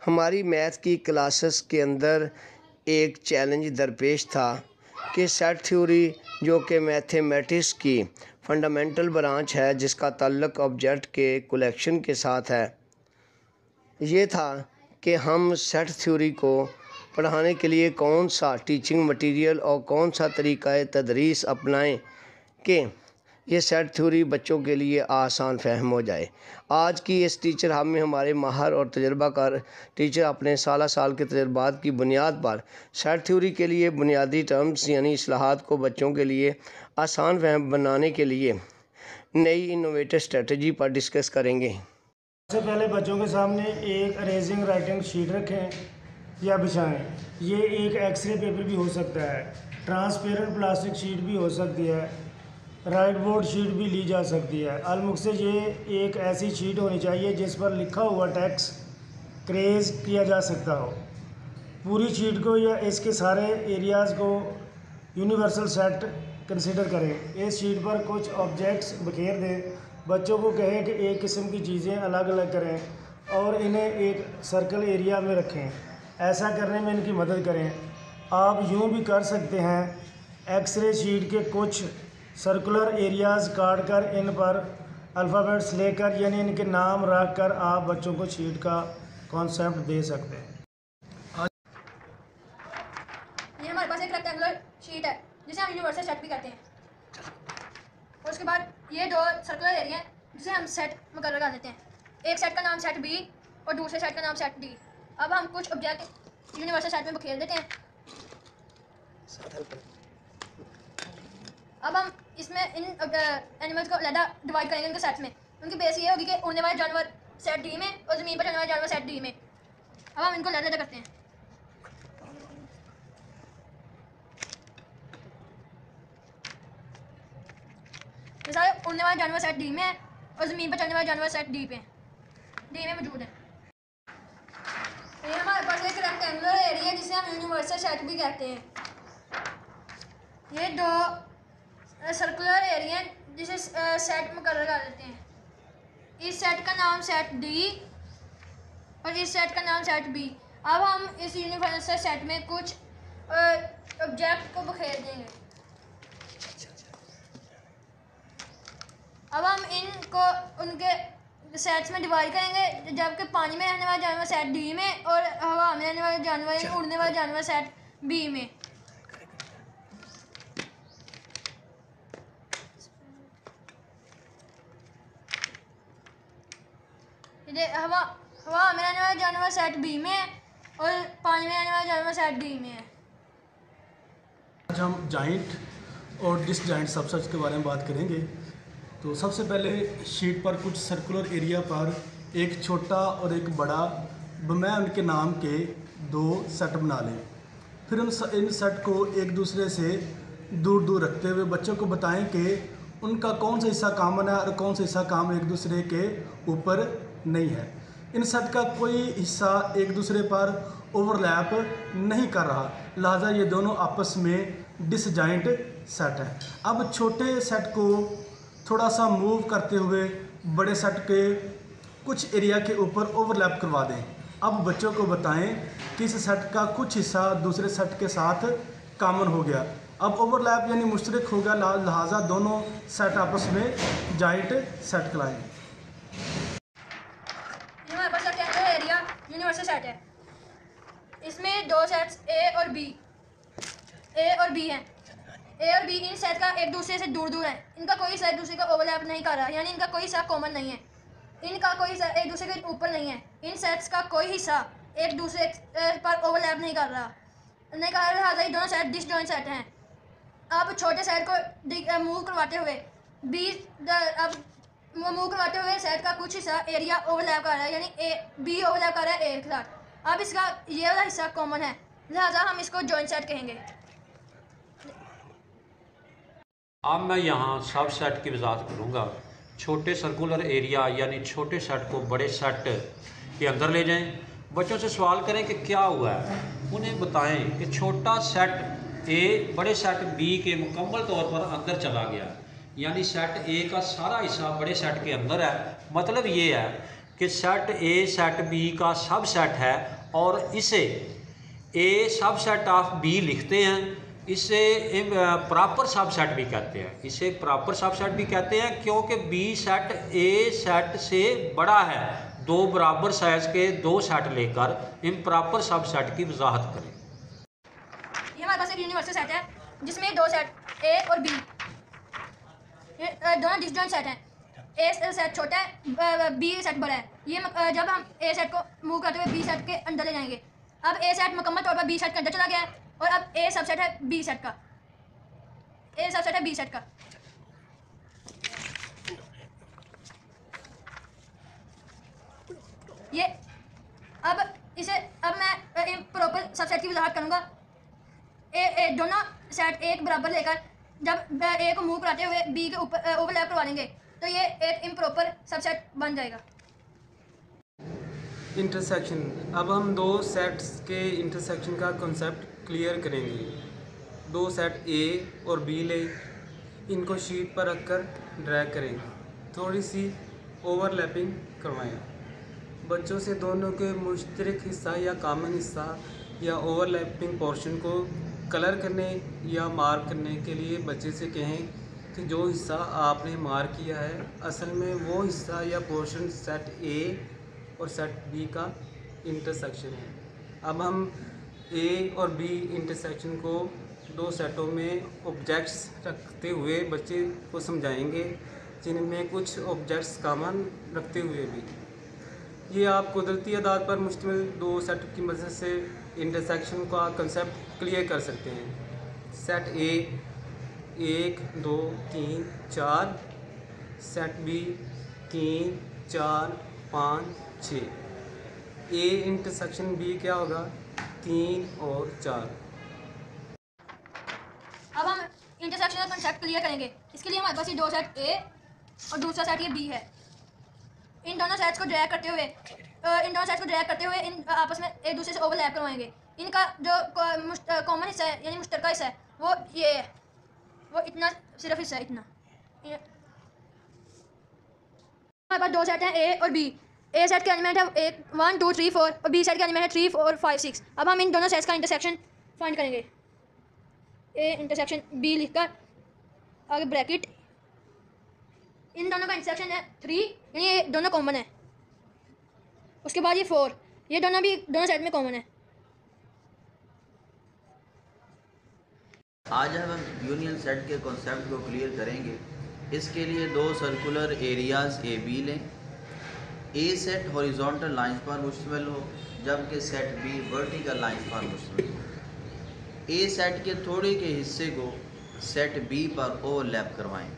हमारी मैथ की क्लासेस के अंदर एक चैलेंज दरपेश था कि सेट थ्योरी जो कि मैथमेटिक्स की फंडामेंटल ब्रांच है जिसका ताल्लुक़ ऑब्जेक्ट के कलेक्शन के साथ है, ये था कि हम सेट थ्योरी को पढ़ाने के लिए कौन सा टीचिंग मटेरियल और कौन सा तरीक़ा तदरीस अपनाएं कि ये सेट थ्योरी बच्चों के लिए आसान फहम हो जाए। आज की इस टीचर हब में हमारे माहर और तजर्बाकार टीचर अपने साल के तजर्बात की बुनियाद पर सेट थ्योरी के लिए बुनियादी टर्म्स यानी इस्लाहात को बच्चों के लिए आसान फहम बनाने के लिए नई इनोवेटिव स्ट्रेटजी पर डिस्कस करेंगे। सबसे पहले बच्चों के सामने एक अरेजिंग राइटिंग शीट रखें या बिछाएं। ये एक एक्सरे पेपर भी हो सकता है, ट्रांसपेरेंट प्लास्टिक शीट भी हो सकती है, राइट बोर्ड शीट भी ली जा सकती है। अलमुक़्सद ये एक ऐसी शीट होनी चाहिए जिस पर लिखा हुआ टेक्स्ट क्रेज किया जा सकता हो। पूरी शीट को या इसके सारे एरियाज़ को यूनिवर्सल सेट कंसिडर करें। इस शीट पर कुछ ऑब्जेक्ट्स बखेर दें। बच्चों को कहें कि एक किस्म की चीज़ें अलग अलग करें और इन्हें एक सर्कल एरिया में रखें। ऐसा करने में इनकी मदद करें। आप यूँ भी कर सकते हैं, एक्सरे शीट के कुछ सर्कुलर एरियाज़ काट कर इन पर अल्फ़ाबेट्स लेकर यानी इनके नाम रख कर आप बच्चों को शीट का कॉन्सेप्ट दे सकते हैं। ये हमारे पास एक रेक्टेंगुलर शीट है जिसे हम यूनिवर्सल सेट भी कहते हैं। और उसके बाद ये दो सर्कुलर एरिया हैं जिसे हम सेट मुकर्रर कर देते हैं। एक सेट का नाम सेट बी और दूसरे सेट का नाम सेट डी। अब हम कुछ ऑब्जेक्ट यूनिवर्सल सेट में बखेर देते हैं। अब हम इसमें इन एनिमल्स को अलग डिवाइड करेंगे इनके सेट्स में। उनकी बेस ये होगी कि उड़ने वाले जानवर सेट डी में और ज़मीन पर चलने वाले जानवर सेट डी में। अब हम इनको अलग करते हैं। ये सारे उड़ने वाले जानवर सेट डी में है और ज़मीन पर चलने वाले जानवर सेट डी में मौजूद है। ये हमारे पास एक रेक्टेंगुलर एरिया जिसे हम यूनिवर्सल सेट भी कहते हैं। ये दो सर्कुलर एरिया जिसे सेट मुकर्रर कर देते हैं। इस सेट का नाम सेट डी और इस सेट का नाम सेट बी। अब हम इस यूनिवर्सल सेट में कुछ ऑब्जेक्ट को बखेर देंगे। अब हम इनको उनके सेट्स में डिवाइड करेंगे, जबकि पानी में रहने वाले जानवर सेट डी में और हवा में रहने वाले जानवर उड़ने वाले जानवर सेट बी में। हवा में रहने वाले जानवर सेट बी में है और पानी में रहने वाले जानवर सेट डी में है। आज हम जॉइंट और डिसजॉइंट सबसेट्स के बारे में बात करेंगे। तो सबसे पहले शीट पर कुछ सर्कुलर एरिया पर एक छोटा और एक बड़ा बमै उनके नाम के दो सेट बना लें। फिर इन सेट को एक दूसरे से दूर दूर रखते हुए बच्चों को बताएं कि उनका कौन सा हिस्सा कॉमन है और कौन सा हिस्सा काम एक दूसरे के ऊपर नहीं है। इन सेट का कोई हिस्सा एक दूसरे पर ओवरलैप नहीं कर रहा, लिहाजा ये दोनों आपस में डिसजॉइंट सेट है। अब छोटे सेट को थोड़ा सा मूव करते हुए बड़े सेट के कुछ एरिया के ऊपर ओवरलैप करवा दें। अब बच्चों को बताएं कि इस सेट का कुछ हिस्सा दूसरे सेट के साथ कॉमन हो गया। अब ओवरलैप यानी मुश्तरक हो गया, लिहाजा दोनों सेट आपस में जॉइंट सेट कहलाएंगे। हमारे पास रेक्टेंगुलर एरिया यूनिवर्सल सेट है। इसमें दो सेट्स ए और बी हैं। ए और बी इन सेट का एक दूसरे से दूर दूर है। इनका कोई हिस्सा एक दूसरे का ओवरलैप नहीं कर रहा, यानी इनका कोई हिस्सा कॉमन नहीं है। इनका कोई हिस्सा एक दूसरे के ऊपर नहीं है। इन सेट्स का कोई हिस्सा एक दूसरे पर ओवरलैप नहीं कर रहा, लिहाजा ये दोनों सेट डिसजॉइंट सेट हैं। अब छोटे सेट को मूव करवाते हुए सेट का कुछ हिस्सा एरिया ओवरलैप कर रहा है, यानी बी ओवरलैप कर रहा है ए के साथ। अब इसका ये वाला हिस्सा कॉमन है, लिहाजा हम इसको जॉइंट सेट कहेंगे। अब मैं यहाँ सब सेट की वजाहत करूँगा। छोटे सर्कुलर एरिया यानी छोटे सेट को बड़े सेट के अंदर ले जाएं। बच्चों से सवाल करें कि क्या हुआ है, उन्हें बताएं कि छोटा सेट ए बड़े सेट बी के मुकम्मल तौर पर अंदर चला गया, यानी सेट ए का सारा हिस्सा बड़े सेट के अंदर है। मतलब ये है कि सेट ए सेट बी का सब सेट है और इसे ए सब सेट ऑफ बी लिखते हैं। इसे प्रॉपर सब सेट भी कहते हैं, इसे प्रॉपर सब सेट भी कहते हैं क्योंकि बी सेट ए सेट से बड़ा है। दो बराबर साइज के दो सेट लेकर इम्प्रॉपर सब सेट की वजाहत करें। ये हमारे पास एक यूनिवर्सल सेट है जिसमें दो सेट ए और बी दोनों डिसजॉइंट सेट हैं। ए सेट छोटा है, बी सेट बड़ा है। ये जब हम ए सेट को मूव करते हुए बी सेट के अंदर ले जाएंगे। अब ए सेट मुकम्मल तौर पर बी सेट के अंदर चला गया है और अब ए सबसेट है बी सेट का, ए सबसेट है बी सेट का। ये अब मैं प्रॉपर सबसेट की वजाहत करूंगा। दोनों सेट एक बराबर लेकर जब ए को मूव कराते हुए बी के ऊपर ओवरलैप करवा देंगे तो ये एक इम्प्रॉपर सबसेट बन जाएगा। इंटरसेक्शन। अब हम दो सेट्स के इंटरसेक्शन का कॉन्सेप्ट क्लियर करेंगे। दो सेट ए और बी ले, इनको शीट पर रखकर ड्रैग करेंगे, थोड़ी सी ओवरलैपिंग करवाएं। बच्चों से दोनों के मुश्तरक हिस्सा या कॉमन हिस्सा या ओवरलैपिंग पोर्शन को कलर करने या मार्क करने के लिए बच्चे से कहें कि जो हिस्सा आपने मार्क किया है असल में वो हिस्सा या पोर्शन सेट ए और सेट बी का इंटरसेक्शन है। अब हम ए और बी इंटरसेक्शन को दो सेटों में ऑब्जेक्ट्स रखते हुए बच्चे को समझाएंगे जिनमें कुछ ऑब्जेक्ट्स कॉमन रखते हुए भी। ये आप कुदरती अदाद पर मुश्तमिल दो सेट की मदद से इंटरसेक्शन का कंसेप्ट क्लियर कर सकते हैं। Set A 1 2 3 4, set B 3 4 5 6। A intersection B क्या होगा? 3 और 4। अब हम इंटरसेक्शन का कंसेप्ट क्लियर करेंगे। इसके लिए हमारे पास ये दो सेट ए और दूसरा सेट ये बी है। इन दोनों सेट्स को ड्रैग करते हुए इन आपस में एक दूसरे से ओवरलैप करवाएंगे। इनका जो कॉमन हिस्सा है यानी मुश्तरका हिस्सा है वो ये है, वो इतना सिर्फ हिस्सा है इतना। हमारे पास दो सेट हैं ए और बी। ए सेट के एलिमेंट है 1 2 3 4 और बी सेट के एलिमेंट है 3 4 5 6। अब हम इन दोनों सेट्स का इंटरसेक्शन फाइंड करेंगे। ए इंटरसेक्शन बी लिखकर आगे ब्रैकेट, इन दोनों का इंटरसेक्शन है 3 यानी ये दोनों कॉमन है। उसके बाद ये 4, ये दोनों सेट में कॉमन है। आज हम यूनियन सेट के कॉन्सेप्ट को क्लियर करेंगे। इसके लिए दो सर्कुलर एरियाज ए बी लें। ए सेट हॉरिजॉन्टल लाइंस पर मुश्तमिल हो जबकि सेट बी वर्टिकल लाइंस पर मुश्तमिल हो। ए सेट के थोड़े के हिस्से को सेट बी पर ओवरलैप करवाएं।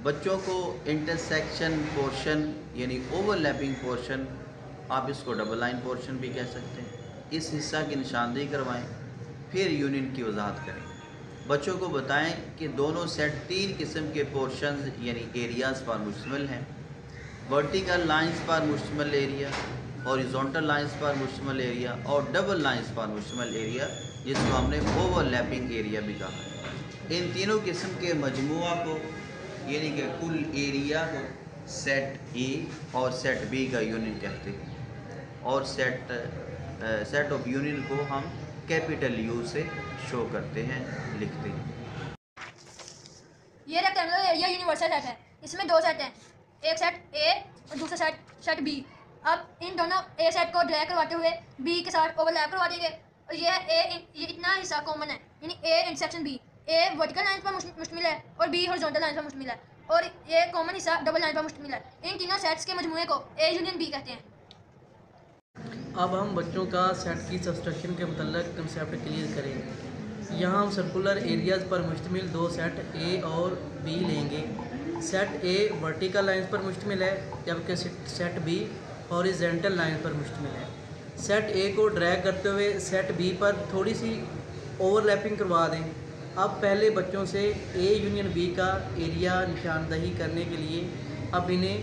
बच्चों को इंटरसेक्शन पोर्शन यानी ओवरलैपिंग पोर्शन, आप इसको डबल लाइन पोर्शन भी कह सकते हैं, इस हिस्सा की निशानदेही करवाएं। फिर यूनियन की वजाहत करें। बच्चों को बताएं कि दोनों सेट 3 किस्म के पोर्शंस यानी एरियाज़ पर मुश्तमिल हैं। वर्टिकल लाइंस पर मुश्तमिल एरिया, हॉरिजॉन्टल लाइंस पर मुश्तमिल एरिया और डबल लाइंस पर मुश्तमिल एरिया, जिसको हमने ओवरलैपिंग एरिया भी कहा है। इन तीनों किस्म के मजमुआ को यानी कि कुल एरिया को सेट ए और सेट बी का यूनियन कहते हैं और सेट ऑफ यूनियन को हम कैपिटल यू से शो करते हैं, लिखते हैं। ये रेक्टेंगुलर एरिया यूनिवर्सल सेट है। इसमें दो सेट हैं, एक सेट ए और दूसरा सेट बी। अब इन दोनों ए सेट को ड्रैग करवाते हुए बी के साथ ओवरलैप करवा देंगे और ये इतना हिस्सा कॉमन है यानी A intersection B. A vertical line पर मुश्तमिल है और बी हॉरिजॉन्टल लाइन पर मुश्तमिल है और ये कॉमन हिस्सा डबल लाइन पर मुश्तमिल है। इन तीनों सेट्स के मजमूए को ए यूनियन बी कहते हैं। अब हम बच्चों का सेट की सब्सट्रैक्शन के मतलब कंसेप्ट क्लियर करेंगे। यहाँ हम सर्कुलर एरियाज़ पर मुश्तमिल दो सेट ए और बी लेंगे। सेट ए वर्टिकल लाइन पर मुश्तमिल है जबकि सेट बी हॉरिजॉन्टल लाइन पर मुश्तमिल है। सेट ए को ड्रैग करते हुए सेट बी पर थोड़ी सी ओवरलैपिंग करवा दें। अब पहले बच्चों से ए यूनियन बी का एरिया निशानदही करने के लिए अब इन्हें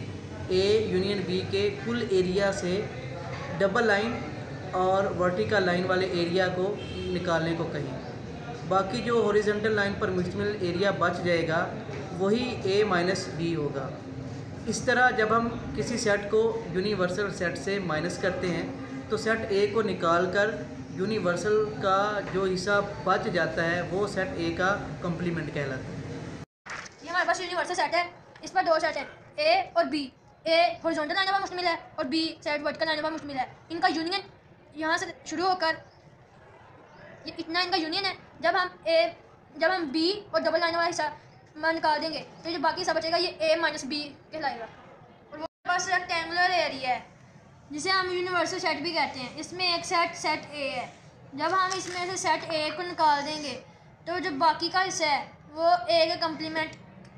ए यूनियन बी के कुल एरिया से डबल लाइन और वर्टिकल लाइन वाले एरिया को निकालने को कहें। बाकी जो हॉरिजॉन्टल लाइन पर मुश्तमिल एरिया बच जाएगा वही ए माइनस बी होगा। इस तरह जब हम किसी सेट को यूनिवर्सल सेट से माइनस करते हैं तो सेट ए को निकाल कर यूनिवर्सल का जो हिस्सा बच जाता है वो सेट ए का कम्प्लीमेंट कहलाता है। ये हमारे पास यूनिवर्सल सेट है, इस पर दो सेट हैं ए और बी। ए हॉरिजॉन्टल लाइनों पर मुश्तमिल है और बी सेट वर्टिकल लाइनों पर मुश्तमिल है। इनका यूनियन यहाँ से शुरू होकर ये इतना इनका यूनियन है। जब हम बी और डबल लाइनों वाला हिस्सा निकाल देंगे तो जो बाकी हिस्सा बचेगा ये ए माइनस बी कहलाएगा। और वो हमारे पास रेक्टेंगुलर एरिया है जिसे हम यूनिवर्सल सेट भी कहते हैं। इसमें एक सेट ए है। जब हम इसमें से सेट ए को निकाल देंगे तो जो बाकी का हिस्सा है वो ए के कम्प्लीमेंट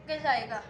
कहलाएगा।